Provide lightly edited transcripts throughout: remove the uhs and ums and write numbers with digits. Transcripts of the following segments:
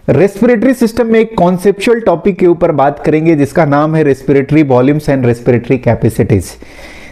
Respiratory system में एक conceptual topic के ऊपर बात करेंगे जिसका नाम है respiratory volumes and respiratory capacities.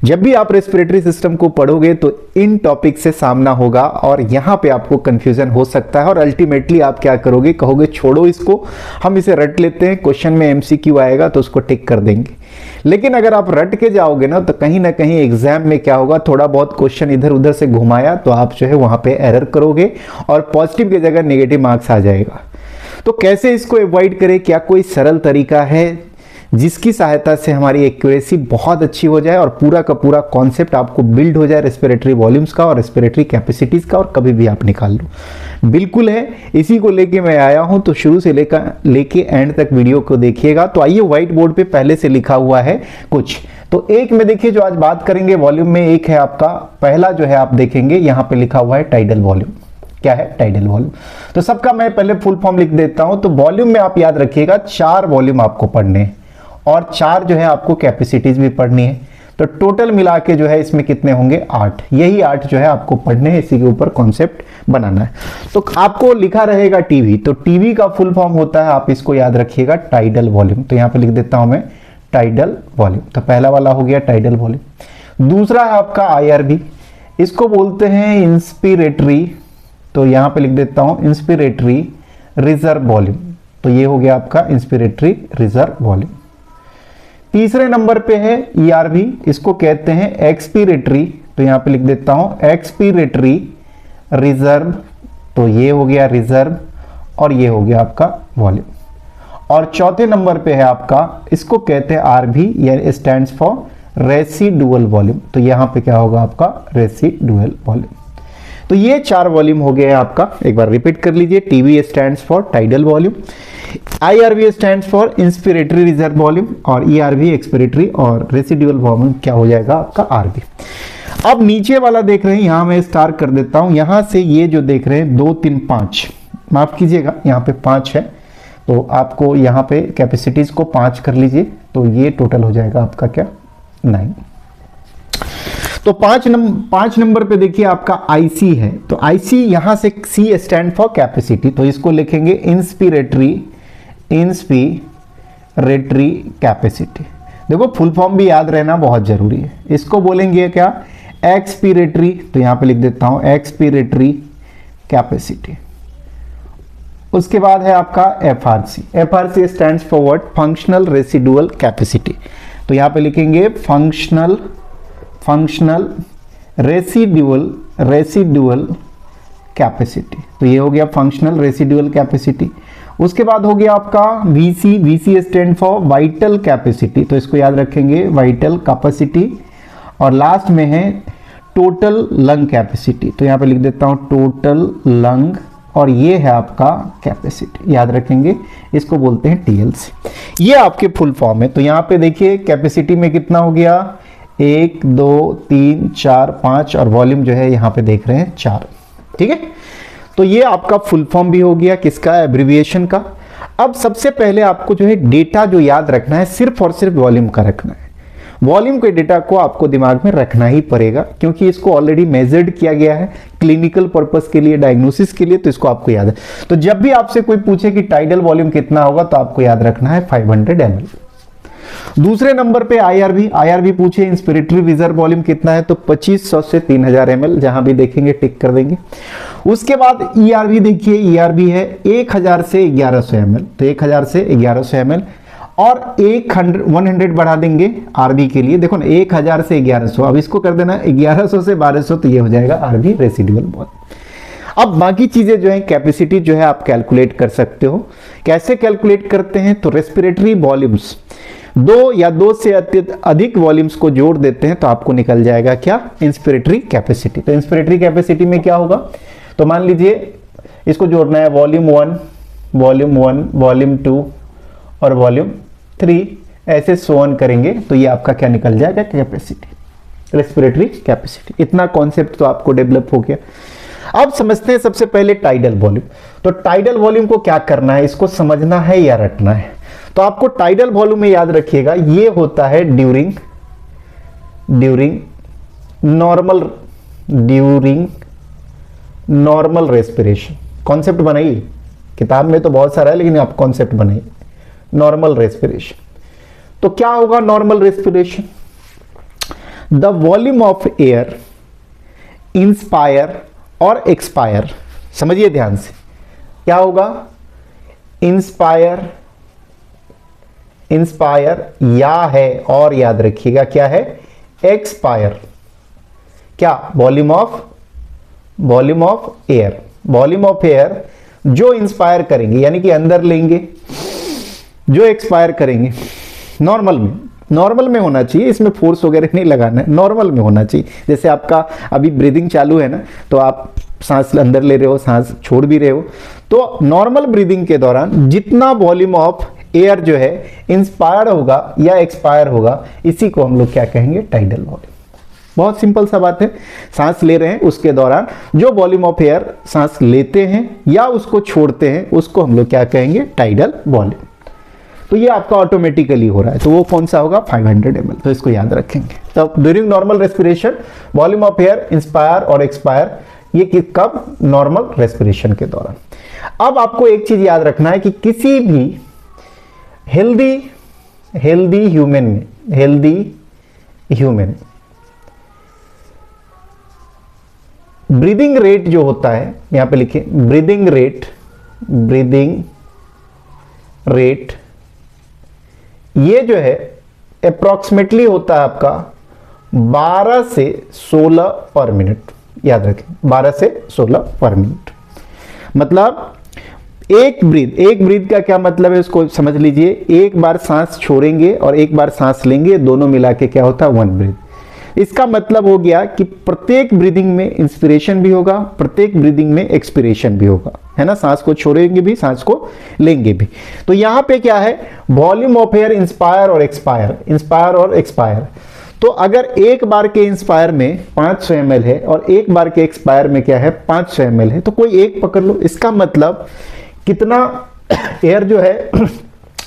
जब भी आप रेस्पिरेटरी सिस्टम को पढ़ोगे तो इन टॉपिक से सामना होगा और यहां पे आपको कंफ्यूजन हो सकता है और अल्टीमेटली आप क्या करोगे, कहोगे छोड़ो इसको, हम इसे रट लेते हैं, क्वेश्चन में एमसीक्यू आएगा तो उसको टिक कर देंगे। लेकिन अगर आप रट के जाओगे ना तो कहीं ना कहीं एग्जाम में क्या होगा, थोड़ा बहुत क्वेश्चन इधर उधर से घुमाया तो आप जो है वहां पे एरर करोगे और पॉजिटिव की जगह नेगेटिव मार्क्स आ जाएगा। तो कैसे इसको अवॉइड करें, क्या कोई सरल तरीका है जिसकी सहायता से हमारी एक्यूरेसी बहुत अच्छी हो जाए और पूरा का पूरा कॉन्सेप्ट आपको बिल्ड हो जाए रेस्पिरेटरी वॉल्यूम्स का और रेस्पिरेटरी कैपेसिटीज का और कभी भी आप निकाल लो। बिल्कुल है, इसी को लेके मैं आया हूं, तो शुरू से लेके एंड तक वीडियो को देखिएगा। तो आइए, व्हाइट बोर्ड पे पहले से लिखा हुआ है कुछ, तो एक में देखिए जो आज बात करेंगे वॉल्यूम में, एक है आपका पहला जो है आप देखेंगे यहां पे लिखा हुआ है टाइडल वॉल्यूम। क्या है टाइडल वॉल्यूम? तो सबका मैं पहले फुल फॉर्म लिख देता हूं। तो वॉल्यूम में आप याद रखिएगा 4 वॉल्यूम आपको पढ़ने हैं और 4 जो है आपको कैपेसिटीज भी पढ़नी है। तो टोटल मिला के जो है इसमें कितने होंगे, 8। यही 8 जो है आपको पढ़ने हैं, इसी के ऊपर कॉन्सेप्ट बनाना है। तो आपको लिखा रहेगा टीवी, तो टीवी का फुल फॉर्म होता है, आप इसको याद रखिएगा, टाइडल वॉल्यूम। तो यहां पे लिख देता हूं मैं टाइडल वॉल्यूम। तो पहला वाला हो गया टाइडल वॉल्यूम। दूसरा है आपका आईआरवी, इसको बोलते हैं इंस्पिरेटरी, तो यहां पे लिख देता हूं इंस्पिरेटरी रिजर्व वॉल्यूम। तो ये हो गया आपका इंस्पिरेटरी रिजर्व वॉल्यूम। तीसरे नंबर पे है ईआरवी, इसको कहते हैं एक्सपीरेटरी, तो यहां पे लिख देता हूं एक्सपीरेटरी रिजर्व। तो ये हो गया रिजर्व और ये हो गया आपका वॉल्यूम। और चौथे नंबर पे है आपका, इसको कहते हैं आरवी, यानी स्टैंड्स फॉर रेसिडुअल वॉल्यूम। तो यहां पे क्या होगा आपका रेसिडुअल वॉल्यूम। तो ये 4 वॉल्यूम हो गया आपका, एक बार रिपीट कर लीजिए। TV stands for tidal volume, IRV stands for inspiratory reserve volume और ईआरवी एक्सपिरेटरी और रेसिडुअल वॉल्यूम क्या हो जाएगा आपका आरवी। अब नीचे वाला देख रहे हैं, यहां मैं स्टार कर देता हूं, यहां से ये जो देख रहे हैं 2 3 5, माफ कीजिएगा यहां पे 5 है, तो आपको यहां पे कैपेसिटीज को 5 कर लीजिए, तो ये टोटल हो जाएगा आपका क्या 9। तो 5 नंबर पे देखिए आपका आईसी है, तो आईसी यहां से सी स्टैंड फॉर कैपेसिटी, तो इसको लिखेंगे इंस्पिरेटरी कैपेसिटी। देखो फुल फॉर्म भी याद रहना बहुत जरूरी है। इसको बोलेंगे क्या, एक्सपीरेटरी, तो यहां पे लिख देता हूं एक्सपीरेटरी कैपेसिटी। उसके बाद है आपका FRC, FRC stands for what, functional residual capacity. तो यहां पे लिखेंगे फंक्शनल रेसिडुअल कैपेसिटी। तो ये हो गया फंक्शनल रेसिडुअल कैपेसिटी। उसके बाद हो गया आपका VC stand for vital capacity, तो इसको याद रखेंगे वाइटल कैपेसिटी। और लास्ट में है टोटल लंग कैपेसिटी, तो यहां पे लिख देता हूं टोटल लंग, और ये है आपका कैपेसिटी, याद रखेंगे, इसको बोलते हैं टीएलसी। ये आपके फुल फॉर्म है। तो यहां पे देखिए कैपेसिटी में कितना हो गया, 1 2 3 4 5 और वॉल्यूम जो है यहां पे देख रहे हैं 4। ठीक है, तो ये आपका फुल फॉर्म भी हो गया, किसका, एब्रिविएशन का। अब सबसे पहले आपको जो है डेटा जो याद रखना है सिर्फ और सिर्फ वॉल्यूम का रखना है। वॉल्यूम के डेटा को आपको दिमाग में रखना ही पड़ेगा क्योंकि इसको ऑलरेडी मेजर्ड किया गया है क्लिनिकल पर्पस के लिए, डायग्नोसिस के लिए, तो इसको आपको याद है। तो जब भी आपसे कोई पूछे कि टाइडल वॉल्यूम कितना होगा तो आपको याद रखना है 500 ml। दूसरे नंबर पे आईआरवी पूछे इंस्पिरेटरी रिजर्व वॉल्यूम कितना है, तो 2500 से 3000 ml, जहां भी देखेंगे टिक कर देंगे। उसके बाद ईआरवी देखिए, ईआरवी है 1000 से 1100 ml, तो 1000 से 1100 ml और 100 बढ़ा देंगे आरबी के लिए। देखो ना 1000 से 1100, अब इसको कर देना 1100 से 1200, तो ये हो जाएगा आरबी रेसिडुअल वॉल्यूम। अब बाकी चीजें जो है कैपेसिटी जो है आप कैलकुलेट कर सकते हो। कैसे कैलकुलेट करते हैं, तो रेस्पिरेटरी वॉल्यूम्स 2 या 2 से अधिक वॉल्यूम्स को जोड़ देते हैं तो आपको निकल जाएगा क्या, इंस्पिरेटरी कैपेसिटी। तो इंस्पिरेटरी कैपेसिटी में क्या होगा, तो मान लीजिए इसको जोड़ना है वॉल्यूम 1, वॉल्यूम 2 और वॉल्यूम 3, ऐसे सोन करेंगे तो ये आपका क्या निकल जाएगा, कैपेसिटी, रेस्पिरेटरी कैपेसिटी। इतना कॉन्सेप्ट तो आपको डेवलप हो गया। अब समझते हैं सबसे पहले टाइडल वॉल्यूम। तो टाइडल वॉल्यूम को क्या करना है, इसको समझना है या रटना है। तो आपको टाइडल वॉल्यूम में याद रखिएगा ये होता है ड्यूरिंग नॉर्मल रेस्पिरेशन। कॉन्सेप्ट बनाइए, किताब में तो बहुत सारा है, लेकिन आप कॉन्सेप्ट बनाइए। नॉर्मल रेस्पिरेशन, तो क्या होगा normal respiration? The volume of air inspire और एक्सपायर, समझिए ध्यान से, क्या होगा? इंस्पायर, इंस्पायर या है, और याद रखिएगा क्या है? एक्सपायर। क्या? Volume of air, volume of air जो इंस्पायर करेंगे यानी कि अंदर लेंगे, जो एक्सपायर करेंगे। नॉर्मल में होना चाहिए, इसमें फोर्स वगैरह नहीं लगाना है, नॉर्मल में होना चाहिए। जैसे आपका अभी ब्रीदिंग चालू है ना, तो आप सांस अंदर ले रहे हो, सांस छोड़ भी रहे हो, तो नॉर्मल ब्रीदिंग के दौरान जितना वॉल्यूम ऑफ एयर जो है इंस्पायर होगा या एक्सपायर होगा, इसी को हम लोग क्या कहेंगे? Tidal volume. बहुत सिंपल सा बात है, सांस ले रहे हैं उसके दौरान जो वॉल्यूम ऑफ एयर सांस लेते हैं या उसको छोड़ते हैं, उसको हम लोग क्या कहेंगे? Tidal volume. तो ये आपका ऑटोमेटिकली हो रहा है, तो वो कौन सा होगा? 500 ml, तो इसको याद रखेंगे। तो during normal respiration volume of air inspire और एक्सपायर, ये कब? नॉर्मल रेस्पिरेशन के दौरान। अब आपको एक चीज याद रखना है कि किसी भी हेल्दी ह्यूमन ब्रीदिंग रेट जो होता है, यहां पे लिखिए ब्रीदिंग रेट, ये जो है अप्रोक्सीमेटली होता है आपका 12 से 16 पर मिनट। याद रखें 12 से 16 पर मिनट। मतलब एक ब्रीथ का क्या मतलब है उसको समझ लीजिए। एक बार सांस छोड़ेंगे और एक बार सांस लेंगे, दोनों मिला के क्या होता है? 1 ब्रीथ। इसका मतलब हो गया कि प्रत्येक ब्रीदिंग में इंस्पिरेशन भी होगा, प्रत्येक ब्रीदिंग में एक्सपिरेशन भी होगा, है ना? सांस को छोड़ेंगे भी, सांस को लेंगे भी। तो यहां पे क्या है? वॉल्यूम ऑफ एयर इंस्पायर और एक्सपायर। तो अगर एक बार के इंस्पायर में 500 ml है और एक बार के एक्सपायर में क्या है? 500 ml है, तो कोई एक पकड़ लो। इसका मतलब कितना एयर जो है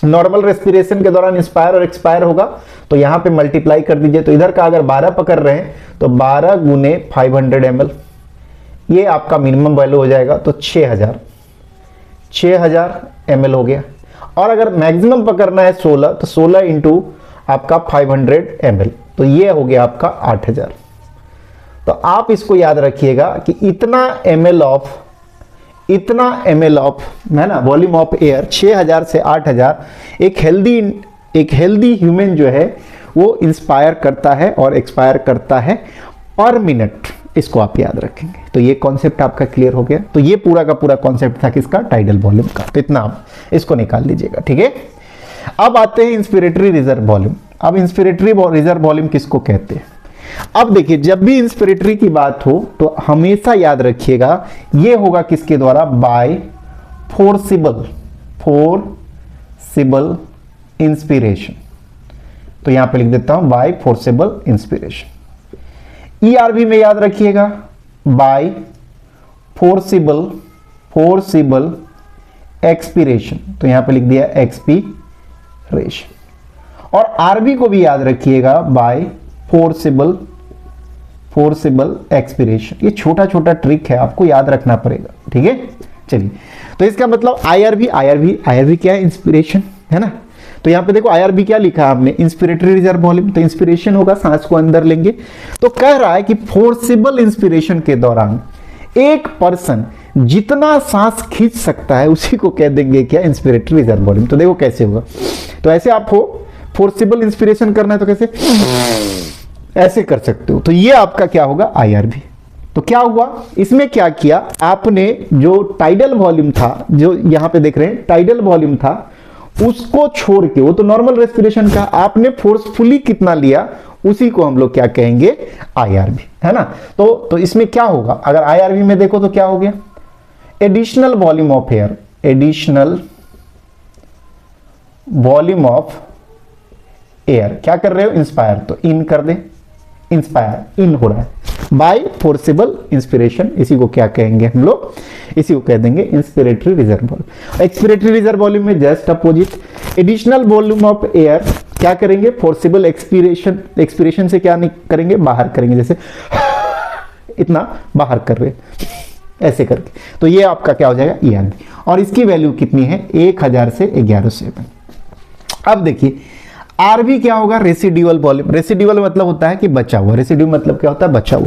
नॉर्मल रेस्पिरेशन के दौरान इंस्पायर और एक्सपायर होगा, तो यहां पे मल्टीप्लाई कर दीजिए। तो इधर का अगर 12 पकड़ रहे हैं तो 12 गुने 500 ml, ये आपका मिनिमम वैल्यू हो जाएगा, तो 6000 ml हो गया। और अगर मैक्सिमम पकड़ना है 16, तो 16 इंटू आपका 500 ml, तो ये हो गया आपका 8000। तो आप इसको याद रखिएगा कि इतना ml ऑफ है ना वॉल्यूम ऑफ एयर, 6000 से 8000 एक हेल्दी ह्यूमन जो है वो इंस्पायर करता है और एक्सपायर करता है पर मिनट। इसको आप याद रखेंगे। तो ये कॉन्सेप्ट आपका क्लियर हो गया। तो ये पूरा का पूरा कॉन्सेप्ट था किसका? टाइडल वॉल्यूम का। तो इतना आप इसको निकाल लीजिएगा, ठीक है। अब आते हैं इंस्पिरेटरी रिजर्व वॉल्यूम। अब इंस्पिरेटरी रिजर्व वॉल्यूम किसको कहते हैं? अब देखिए, जब भी इंस्पिरेटरी की बात हो तो हमेशा याद रखिएगा ये होगा किसके द्वारा? By forcible inspiration. तो यहां पे लिख देता हूं बाय फोर्सिबल इंस्पिरेशन। ईआरवी में याद रखिएगा बाय फोर्सिबल एक्सपिरेशन। तो यहां पे लिख दिया एक्सपीरेशन। और आरबी को भी याद रखिएगा बाय फोर्सिबल एक्सपिरेशन। ये छोटा छोटा ट्रिक है, आपको याद रखना पड़ेगा, ठीक है। चलिए, तो इसका मतलब आईआरवी क्या है? इंस्पिरेशन, है ना। तो यहां पे देखो आईआरवी क्या लिखा है आपने? Inspiratory reserve volume. तो इंस्पिरेशन होगा, सांस को अंदर लेंगे। तो कह रहा है कि फोर्सिबल इंस्पिरेशन के दौरान एक पर्सन जितना सांस खींच सकता है उसी को कह देंगे क्या? Inspiratory reserve volume. तो देखो कैसे होगा। तो ऐसे आपको फोर्सिबल इंस्पिरेशन करना है तो कैसे? ऐसे कर सकते हो। तो ये आपका क्या होगा? आईआरवी। तो क्या हुआ इसमें? क्या किया आपने? जो टाइडल वॉल्यूम था, जो यहां पे देख रहे हैं टाइडल वॉल्यूम था, उसको छोड़ के, वो तो नॉर्मल रेस्पिरेशन का, आपने फोर्सफुली कितना लिया उसी को हम लोग क्या कहेंगे? आईआरवी, है ना। तो इसमें क्या होगा? अगर आईआरवी में देखो तो क्या हो गया? Additional volume of air, additional volume of air क्या कर रहे हो? इंस्पायर। तो इन कर दे, इंस्पायर इन हो रहा है बाय फोर्सिबल इंस्पिरेशन। इसी को क्या कहेंगे हम लोग? इसी को कह देंगे inspiratory reserve volume. Expiratory reserve volume में just opposite, additional volume of air क्या करेंगे? फोर्सिबल एक्सपिरेशन से क्या नहीं करेंगे? बाहर करेंगे। जैसे इतना बाहर कर रहे, ऐसे करके। तो ये आपका क्या हो जाएगा ERB, और इसकी वैल्यू कितनी है 1000 से 1100 ml। अब देखिए आरबी क्या होगा, रेसिड्यूअल वॉल्यूम। रेसिड्यूअल मतलब होता है कि बचा हुआ, रेसिड्यू मतलब क्या होता है, बचा हुआ।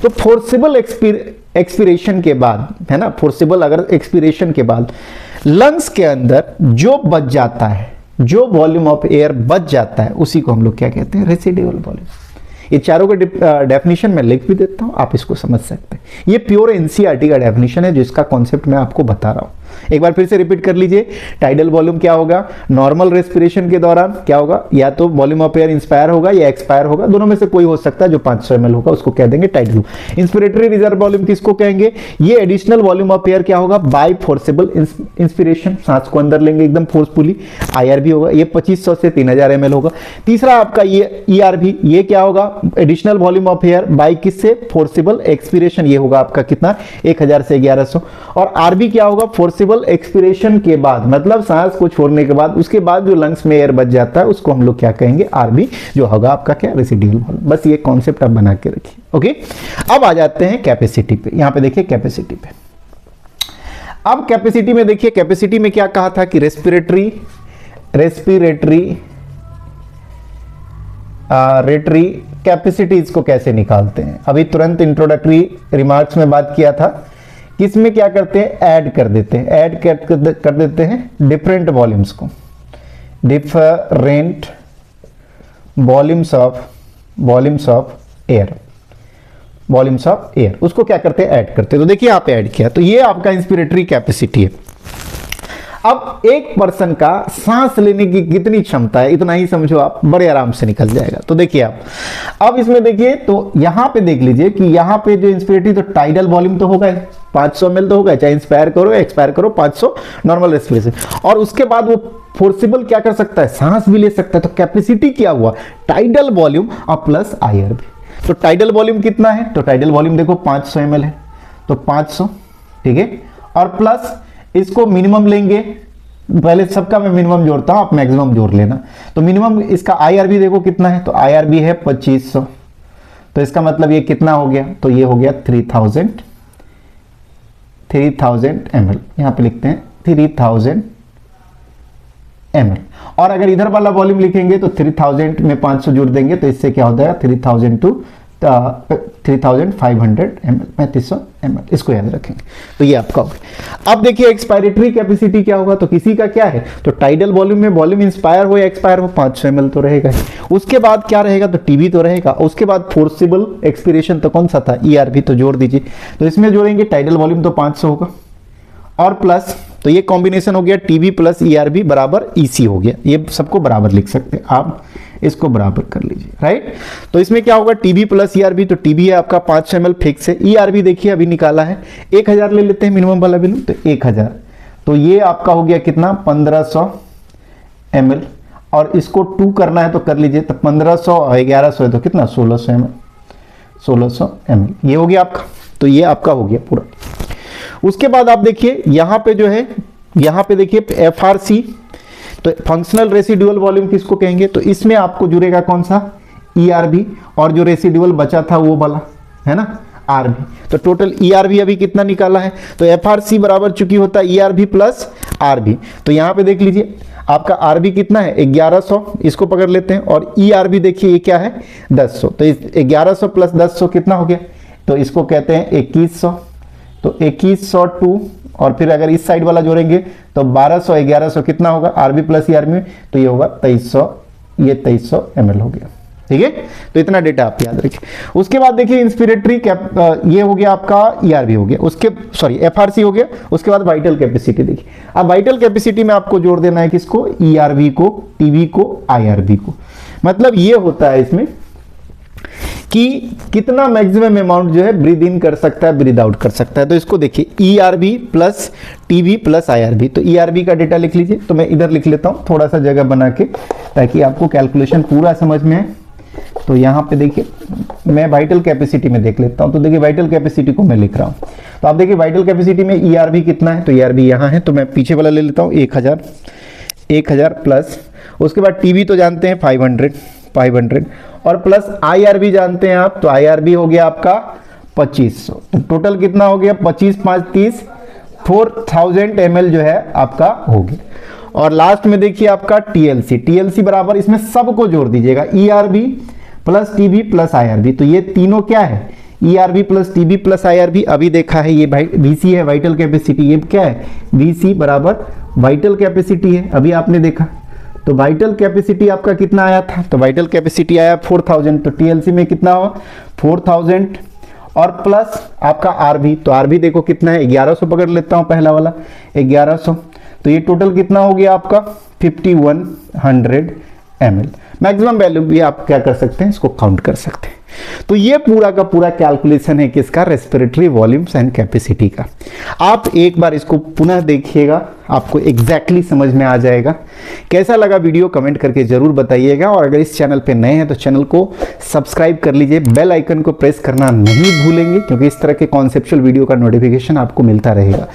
तो फोर्सिबल एक्सपीरेशन के बाद, है ना, फोर्सिबल अगर एक्सपीरेशन के बाद लंग्स के अंदर जो बच जाता है, जो वॉल्यूम ऑफ एयर बच जाता है, उसी को हम लोग क्या कहते हैं, रेसिड्यूअल वॉल्यूम। ये चारों का डेफिनेशन मैं लिख भी देता हूं, आप इसको समझ सकते हैं। ये प्योर एनसीईआरटी का डेफिनेशन है, जिसका कॉन्सेप्ट मैं आपको बता रहा हूं। एक बार फिर से रिपीट कर लीजिए। टाइडल वॉल्यूम क्या होगा, नॉर्मल रेस्पिरेशन के दौरान क्या होगा, या तो वॉल्यूम ऑफ एयर इंस्पायर होगा या एक्सपायर होगा, दोनों में से कोई हो सकता है। जो 500 ml होगा उसको कह देंगे टाइडल। इंस्पिरेटरी रिजर्व वॉल्यूम किसको कहेंगे, ये एडिशनल वॉल्यूम ऑफ एयर क्या होगा, बाय फोर्सेबल इंस्पिरेशन, सांस को अंदर लेंगे एकदम फोर्सफुली, IRB होगा, ये 2500 से 3000 ml होगा। तीसरा आपका ये ERB, ये क्या होगा, additional volume of air by किससे, फोर्सेबल एक्सपिरेशन, ये होगा आपका कितना 1000 से 1100। और RB क्या होगा, फोर्सेबल एक्सपिरेशन के बाद, मतलब सांस को छोड़ने के बाद, उसके बाद जो लंग्स में एयर बच जाता है उसको हम लोग क्या कहेंगे, RB, जो होगा आपका क्या, रेसिड्यूअल वॉल्यूम। बस ये कॉन्सेप्ट आप बना के रखिए। ओके, अब आ जाते हैं कैपेसिटी पे। यहां पे देखिए कैपेसिटी पे, अब कैपेसिटी में देखिए, कैपेसिटी में क्या कहा था कि रेस्पिरेटरी कैपेसिटीज को कैसे निकालते हैं। अभी तुरंत इंट्रोडक्टरी रिमार्क्स में बात किया था, किसमें क्या करते हैं, ऐड कर देते हैं, ऐड कर देते हैं डिफरेंट वॉल्यूम्स को, डिफरेंट वॉल्यूम्स ऑफ एयर, उसको क्या करते हैं, ऐड करते हैं। तो देखिए आप ऐड किया, तो ये आपका इंस्पिरेटरी कैपेसिटी है। अब एक पर्सन का सांस लेने की कितनी क्षमता है, इतना ही समझो आप, बड़े आराम से निकल जाएगा। तो देखिए आप अब इसमें देखिए, तो यहां पे देख लीजिए कि यहां पे जो इंस्पिरेटरी, तो टाइडल वॉल्यूम तो होगा 500 ml तो होगा, चाहे इंस्पायर करो एक्सपायर करो 500 नॉर्मल रेस्पिरेशन, और उसके बाद वो फोर्सिबल क्या कर सकता है, सांस भी ले सकता है। तो कैपेसिटी क्या हुआ, टाइडल वॉल्यूम और प्लस IRB। तो टाइडल वॉल्यूम कितना है, तो टाइडल वॉल्यूम देखो 500 ml है, तो 500, ठीक है, और प्लस इसको मिनिमम लेंगे, पहले सबका मैं मिनिमम जोड़ता हूं, आप मैक्सिमम जोड़ लेना। तो मिनिमम इसका IRB देखो कितना है, तो IRB है 2500, तो इसका मतलब ये कितना हो गया, तो ये हो गया 3000 ml, यहां पे लिखते हैं 3000 ml। और अगर इधर वाला वॉल्यूम लिखेंगे तो 3000 में 500 जोड़ देंगे, तो इससे क्या हो जाएगा 3000 टू 3500 ml, 3500 ml, इसको याद रखेंगे। तो ये आपका हो गया। अब देखिए एक्सपायरेटरी कैपेसिटी क्या होगा, तो किसी का क्या है, तो टाइडल वॉल्यूम में वॉल्यूम इंस्पायर हो या एक्सपायर हो 500 ml तो रहेगा ही। उसके बाद क्या रहेगा, तो TB तो रहेगा। उसके बाद फोर्सिबल एक्सपिरेशन तो कौन सा था, ERB, तो जोड़ दीजिए। तो इसमें जोड़ेंगे टाइडल वॉल्यूम तो 500 होगा, और प्लस, तो ये कॉम्बिनेशन हो गया TB प्लस ERB बराबर EC हो गया। ये सबको बराबर लिख सकते हैं आप, इसको बराबर कर लीजिए, राइट। तो इसमें क्या होगा, TB प्लस ERB, तो TB है आपका 500 ml फिक्स है, ERB देखिए अभी निकाला है 1000 ले लेते हैं मिनिमम वाला वैल्यू, तो 1000, तो ये आपका हो गया कितना 1500 ml, और इसको 2 करना है तो कर लीजिए, तो 1500 1100 है तो कितना 1600 ml, ये हो गया आपका। तो ये आपका हो गया पूरा। उसके बाद आप देखिए यहां पे जो है, यहां पे देखिए FRC, तो फंक्शनल रेसिडुअल वॉल्यूम किसको कहेंगे, तो इसमें आपको जुड़ेगा कौन सा, ERB, और जो रेसिडुअल बचा था वो वाला है ना RB। तो टोटल ERB अभी कितना निकाला है, तो FRC बराबर चूंकि होता है ERB प्लस RB। तो यहां पे देख लीजिए आपका RB कितना है 1100, इसको पकड़ लेते हैं, और ERB देखिए ये क्या है 1100, तो 1100 प्लस 1100 कितना हो गया, तो इसको कहते हैं 2100, तो 2102, और फिर अगर इस साइड वाला जोड़ेंगे तो 1200 1100 कितना होगा, RB प्लस ERB, तो ये होगा 2300, ये 2300 ml हो गया, ठीक है। तो इतना डेटा आप याद रखिए। उसके बाद देखिए इंस्पिरेटरी ये हो गया आपका ERB हो गया, उसके सॉरी FRC हो गया। उसके बाद वाइटल कैपेसिटी देखिए, अब वाइटल कैपेसिटी में आपको जोड़ देना है किसको, ERB को, TB को, IRB को। मतलब ये होता है इसमें कि कितना मैक्सिमम अमाउंट जो है ब्रीद इन कर सकता है, ब्रीद आउट कर सकता है। तो इसको देखिए ERB plus TB plus IRB, तो ERB का डेटा लिख लीजिए, तो मैं इधर लिख लेता हूं थोड़ा सा जगह बना के, ताकि आपको कैलकुलेशन पूरा समझ में आए। तो यहाँ पे देखिए मैं वाइटल कैपेसिटी में देख लेता हूं, तो देखिए वाइटल कैपेसिटी को मैं लिख रहा हूं। तो आप देखिए वाइटल कैपेसिटी में ERB कितना है, तो ERB यहाँ है, तो मैं पीछे वाला ले लेता हूँ 1000 प्लस, उसके बाद TB तो जानते हैं 500, और प्लस IRB जानते हैं आप, तो IRB हो गया आपका 2500। टोटल कितना हो गया, 25 5 30, 4000 ml जो है आपका हो गया। और लास्ट में देखिए आपका टीएलसी बराबर, इसमें सबको जोड़ दीजिएगा, ERB plus TB plus IRB. तो ये तीनों क्या है, ERB plus TB plus IRB. अभी देखा है ये वीसी है, वाइटल कैपेसिटी, ये क्या है, वीसी बराबर वाइटल कैपेसिटी है, अभी आपने देखा। तो वाइटल कैपेसिटी आपका कितना आया था, तो वाइटल कैपेसिटी आया 4000, तो टीएलसी में कितना हो 4000 और प्लस आपका आरबी, तो आरबी देखो कितना है 1100 पकड़ लेता हूं, पहला वाला 1100। तो ये टोटल कितना हो गया आपका 5100 ml। मैक्सिमम वैल्यू भी आप क्या कर सकते हैं, इसको काउंट कर सकते हैं। तो ये पूरा का पूरा कैलकुलेशन है किसका, रेस्पिरेटरी वॉल्यूम्स एंड कैपेसिटी का। आप एक बार इसको पुनः देखिएगा, आपको एग्जैक्टली समझ में आ जाएगा। कैसा लगा वीडियो कमेंट करके जरूर बताइएगा, और अगर इस चैनल पे नए हैं तो चैनल को सब्सक्राइब कर लीजिए, बेल आइकन को प्रेस करना नहीं भूलेंगे, क्योंकि इस तरह के कॉन्सेप्चुअल वीडियो का नोटिफिकेशन आपको मिलता रहेगा।